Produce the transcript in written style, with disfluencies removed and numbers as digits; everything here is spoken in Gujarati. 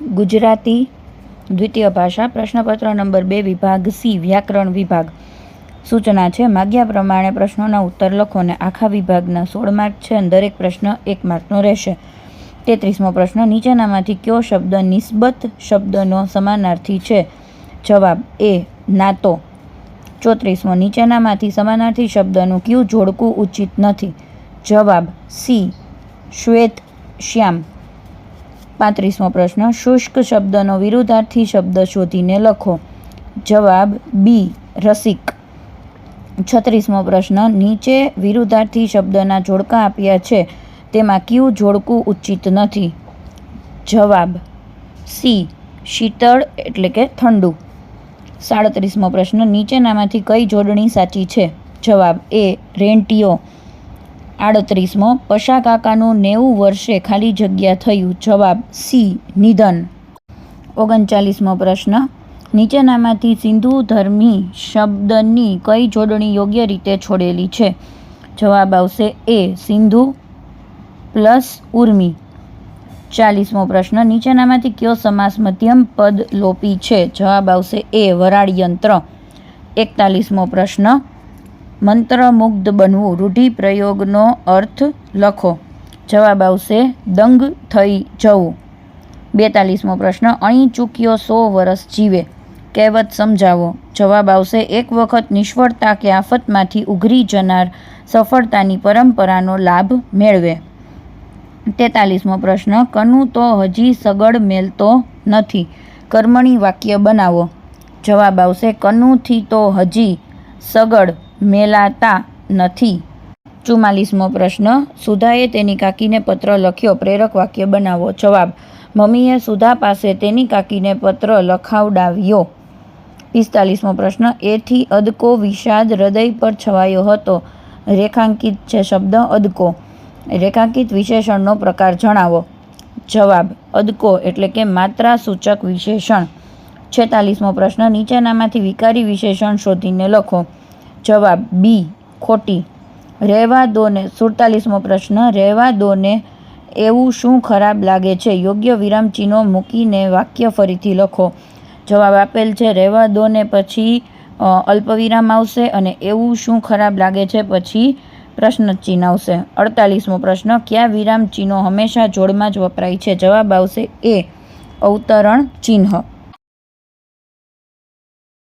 ગુજરાતી દ્વિતીય ભાષા પ્રશ્નપત્ર નંબર 2 વિભાગ સી વ્યાકરણ વિભાગ. સૂચના છે માગ્યા પ્રમાણે પ્રશ્નોના ઉત્તર લખો ને આખા વિભાગના 16 માર્ક છે અને દરેક પ્રશ્ન 1 માર્કનો રહેશે. 33મો પ્રશ્ન નીચેનામાંથી કયો શબ્દ નિસ્બત શબ્દનો સમાનાર્થી છે? જવાબ એ નાતો. 34મો નીચેનામાંથી સમાનાર્થી શબ્દનું કયું જોડકું ઉચિત નથી? જવાબ સી શ્વેત શ્યામ. 35મો પ્રશ્ન શુષ્ક શબ્દનો વિરુદ્ધાર્થી શબ્દ શોધીને લખો. જવાબ બી રસિક. 36મો પ્રશ્ન નીચે વિરુદ્ધાર્થી શબ્દના જોડકા આપ્યા છે તેમાં કયું જોડકું ઉચિત નથી? જવાબ સી શીતળ એટલે કે ઠંડુ. 37મો પ્રશ્ન નીચેનામાંથી કઈ જોડણી સાચી છે? જવાબ એ રેંટિયો. 38મો પશા કાકાનું 90 વર્ષે ખાલી જગ્યા થયું. જવાબ સી નિધન. 39મો પ્રશ્ન નીચેનામાંથી સિંધુ ધર્મી શબ્દની કઈ જોડણી યોગ્ય રીતે છોડેલી છે? જવાબ આવશે એ સિંધુ પ્લસ ઉર્મી. 40મો પ્રશ્ન નીચેનામાંથી કયો સમાસ મધ્યમ પદ લોપી છે? જવાબ આવશે એ વરાળ યંત્ર. 41મો પ્રશ્ન મંત્રમુગ્ધ બનવું રૂઢિપ્રયોગનો અર્થ લખો. જવાબ આવશે દંગ થઈ જવું. 42મો પ્રશ્ન અણી ચૂક્યો 100 વર્ષ જીવે કહેવત સમજાવો. જવાબ આવશે એક વખત નિષ્ફળતા કે આફતમાંથી ઉઘરી જનાર સફળતાની પરંપરાનો લાભ મેળવે. 43મો પ્રશ્ન કનુ તો હજી સગડ મેલતો નથી કર્મણી વાક્ય બનાવો. જવાબ આવશે કનુથી તો હજી સગડ મેલાતા નથી. 44મો પ્રશ્ન સુધાએ તેની કાકીને પત્ર લખ્યો પ્રેરક વાક્ય બનાવો. જવાબ મમ્મીએ સુધા પાસે તેની કાકીને પત્ર લખાવડાવ્યો. 45મો પ્રશ્ન એથી અદકો વિષાદ હૃદય પર છવાયો હતો. રેખાંકિત છે શબ્દ અદકો. રેખાંકિત વિશેષણનો પ્રકાર જણાવો. જવાબ અદકો એટલે કે માત્રા સૂચક વિશેષણ. 46મો પ્રશ્ન નીચેનામાંથી વિકારી વિશેષણ શોધીને લખો. જવાબ બી ખોટી. રહેવા દો ને. 47મો પ્રશ્ન રહેવા દો ને એવું શું ખરાબ લાગે છે? યોગ્ય વિરામચિહ્નો મૂકીને વાક્ય ફરીથી લખો. જવાબ આપેલ છે રહેવા દો ને પછી અલ્પવિરામ આવશે અને એવું શું ખરાબ લાગે છે પછી પ્રશ્ન ચિહ્ન આવશે. 48મો પ્રશ્ન કયા વિરામ ચિહ્નો હંમેશા જોડમાં જ વપરાય છે? જવાબ આવશે એ અવતરણ ચિહ્ન.